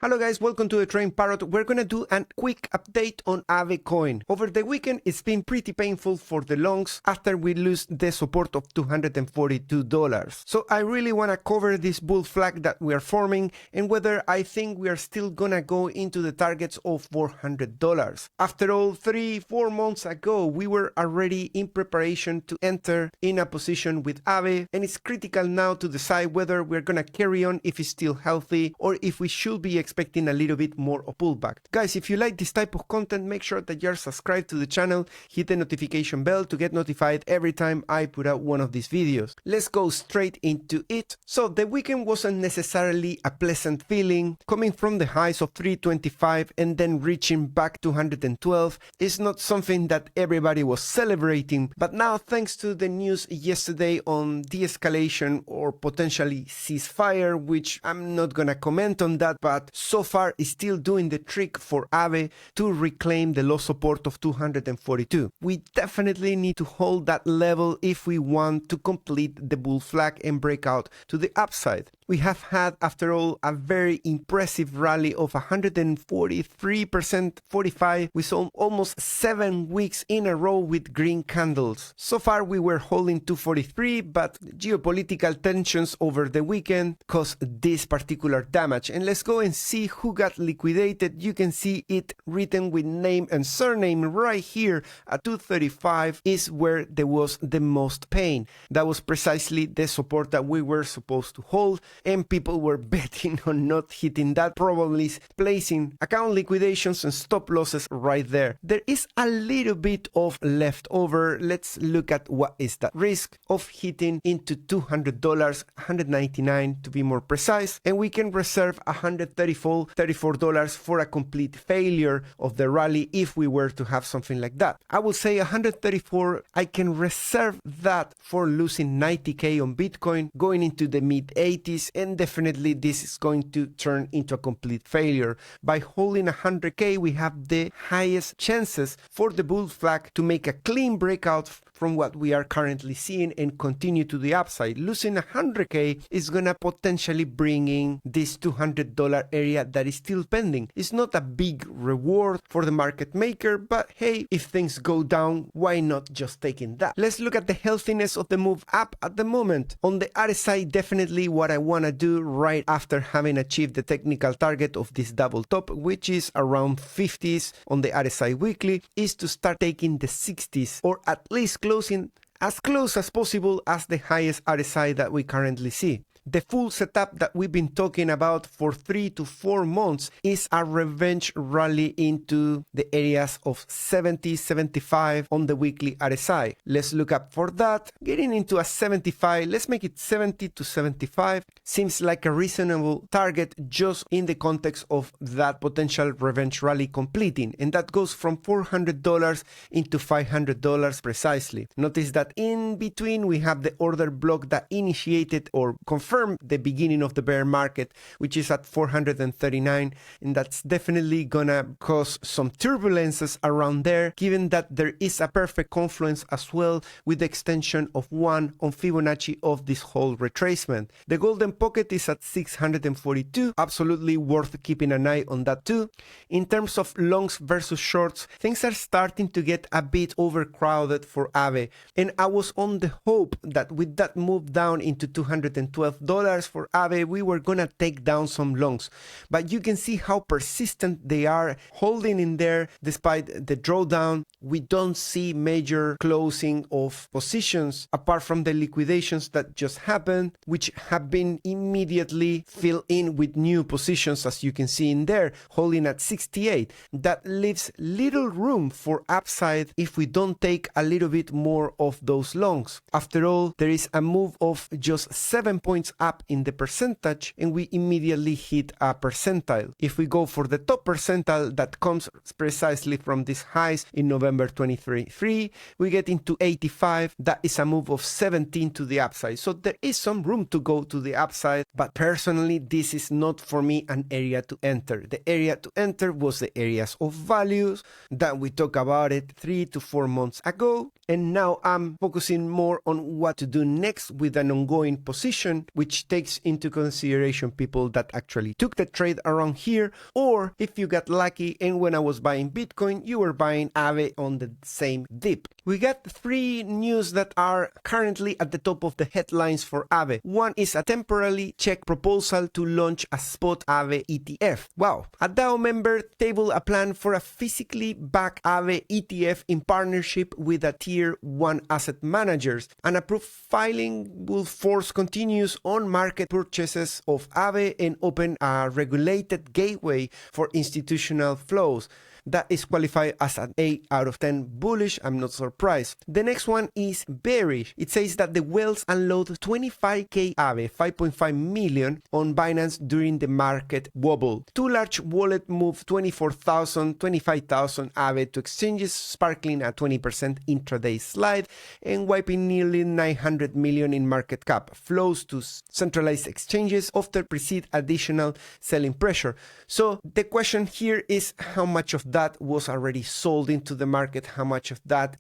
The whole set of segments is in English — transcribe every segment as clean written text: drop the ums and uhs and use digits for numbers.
Hello guys, welcome to the Train Parrot. We're gonna do a quick update on AAVE coin. Over the weekend, it's been pretty painful for the longs after we lose the support of $242. So I really wanna cover this bull flag that we are forming and whether I think we are still gonna go into the targets of $400. After all, 3-4 months ago, we were already in preparation to enter in a position with AAVE, and it's critical now to decide whether we're gonna carry on if it's still healthy or if we should be expecting a little bit more of pullback. Guys, if you like this type of content, make sure that you're subscribed to the channel, hit the notification bell to get notified every time I put out one of these videos. Let's go straight into it. So the weekend wasn't necessarily a pleasant feeling. Coming from the highs of 325 and then reaching back to 112 is not something that everybody was celebrating, but now thanks to the news yesterday on de-escalation or potentially ceasefire, which I'm not gonna comment on that, but so far is still doing the trick for AAVE to reclaim the low support of 242. We definitely need to hold that level if we want to complete the bull flag and break out to the upside. We have had, after all, a very impressive rally of 143%, 45. We saw almost 7 weeks in a row with green candles. So far we were holding 243, but geopolitical tensions over the weekend caused this particular damage. And let's go and see who got liquidated. You can see it written with name and surname right here at 235 is where there was the most pain. That was precisely the support that we were supposed to hold, and people were betting on not hitting that, probably placing account liquidations and stop losses right there. There is a little bit of leftover. Let's look at what is that risk of hitting into $200, $199 to be more precise, and we can reserve $134 for a complete failure of the rally if we were to have something like that. I will say 134, I can reserve that for losing 90k on Bitcoin, going into the mid 80s, and definitely this is going to turn into a complete failure. By holding 100k, we have the highest chances for the bull flag to make a clean breakout from what we are currently seeing and continue to the upside. Losing 100k is gonna potentially bring in this $200 area that is still pending. It's not a big reward for the market maker, but hey, if things go down, why not just taking that? Let's look at the healthiness of the move up at the moment. On the RSI, definitely what I wanna do right after having achieved the technical target of this double top, which is around 50s on the RSI weekly, is to start taking the 60s, or at least closing as close as possible as the highest RSI that we currently see. The full setup that we've been talking about for 3 to 4 months is a revenge rally into the areas of 70, 75 on the weekly RSI. Let's look up for that. Getting into a 75, let's make it 70 to 75. Seems like a reasonable target just in the context of that potential revenge rally completing. And that goes from $400 into $500 precisely. Notice that in between we have the order block that initiated or confirmed the beginning of the bear market, which is at 439, and that's definitely gonna cause some turbulences around there, given that there is a perfect confluence as well with the extension of 1 on Fibonacci of this whole retracement. The golden pocket is at 642, absolutely worth keeping an eye on that too. In terms of longs versus shorts, things are starting to get a bit overcrowded for AAVE, and I was on the hope that with that move down into $212 for AAVE, we were gonna take down some longs, but you can see how persistent they are holding in there despite the drawdown. We don't see major closing of positions apart from the liquidations that just happened, which have been immediately filled in with new positions, as you can see in there, holding at 68. That leaves little room for upside if we don't take a little bit more of those longs. After all, there is a move of just 7 points up in the percentage, and we immediately hit a percentile. If we go for the top percentile that comes precisely from these highs in November 23, we get into 85. That is a move of 17 to the upside. So there is some room to go to the upside, but personally, this is not for me an area to enter. The area to enter was the areas of values that we talked about it 3 to 4 months ago. And now I'm focusing more on what to do next with an ongoing position, which takes into consideration people that actually took the trade around here, or if you got lucky and when I was buying Bitcoin, you were buying AAVE on the same dip. We got 3 news that are currently at the top of the headlines for AAVE. One is a temporarily Czech proposal to launch a spot AAVE ETF. Wow, a DAO member tabled a plan for a physically backed AAVE ETF in partnership with a tier 1 asset managers. An approved filing will force continuous on-market purchases of AAVE and open a regulated gateway for institutional flows. That is qualified as an 8 out of 10 bullish. I'm not surprised. The next one is bearish. It says that the whales unload 25k AAVE, 5.5 million on Binance during the market wobble. 2 large wallet move 25,000 AAVE to exchanges, sparkling a 20% intraday slide and wiping nearly 900 million in market cap. Flows to centralized exchanges after precede additional selling pressure. So the question here is how much of that was already sold into the market, how much of that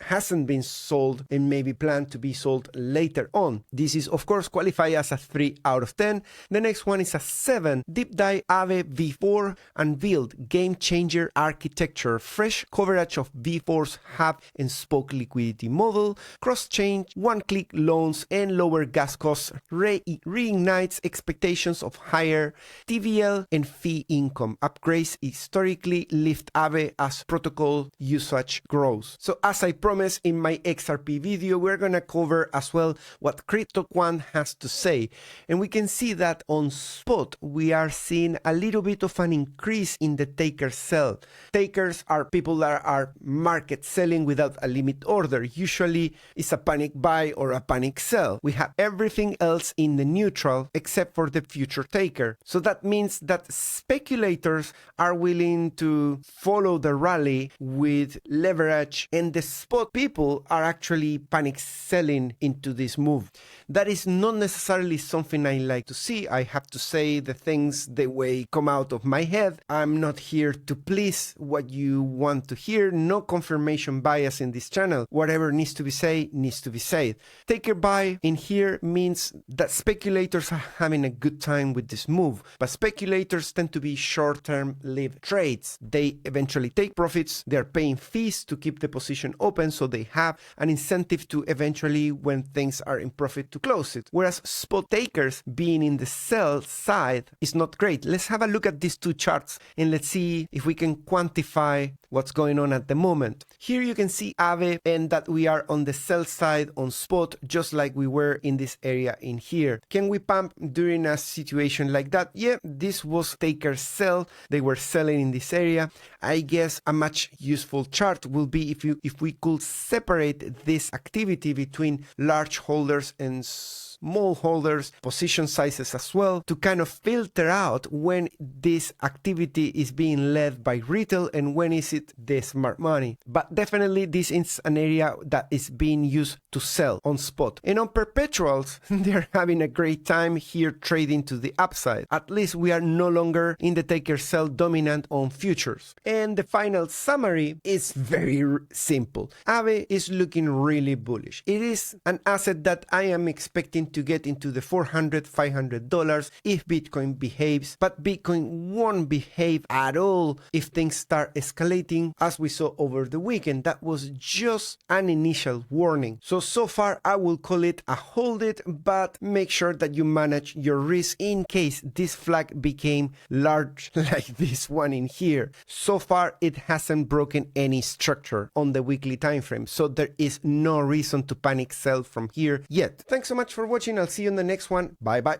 hasn't been sold and maybe planned to be sold later on. This is of course qualified as a 3 out of 10. The next one is a 7. Deep dive AAVE V4 unveiled game changer architecture, fresh coverage of V4's hub and spoke liquidity model, cross-chain, one-click loans and lower gas costs reignites expectations of higher TVL and fee income. Upgrades historically lift AAVE as protocol usage grows. So as I promised in my XRP video, we're gonna cover as well what CryptoQuant has to say. And we can see that on spot, we are seeing a little bit of an increase in the taker sell. Takers are people that are market selling without a limit order. Usually it's a panic buy or a panic sell. We have everything else in the neutral except for the future taker. So that means that speculators are willing to follow the rally with leverage, and the spot people are actually panic selling into this move. That is not necessarily something I like to see. I have to say the things the way come out of my head. I'm not here to please what you want to hear. No confirmation bias in this channel. Whatever needs to be said, needs to be said. Taker buy in here means that speculators are having a good time with this move, but speculators tend to be short-term lived trades. They eventually take profits. They're paying fees to keep the position open, so they have an incentive to eventually, when things are in profit, to close it. Whereas spot takers being in the sell side is not great. Let's have a look at these 2 charts and let's see if we can quantify what's going on at the moment. Here you can see AAVE and that we are on the sell side on spot, just like we were in this area in here. Can we pump during a situation like that? Yeah, this was taker sell. They were selling in this area. I guess a much useful chart will be if we could separate this activity between large holders and small holders, position sizes as well, to kind of filter out when this activity is being led by retail and when is it the smart money. But definitely this is an area that is being used to sell on spot. And on perpetuals, they're having a great time here trading to the upside. At least we are no longer in the taker sell dominant on futures. And the final summary is very simple. AAVE is looking really bullish. It is an asset that I am expecting to get into the $400, $500 if Bitcoin behaves, but Bitcoin won't behave at all if things start escalating as we saw over the weekend. That was just an initial warning. So far I will call it a hold it, but make sure that you manage your risk in case this flag became large like this one in here. So far it hasn't broken any structure on the weekly time frame, so there is no reason to panic sell from here yet. Thanks so much for watching. I'll see you in the next one. Bye bye.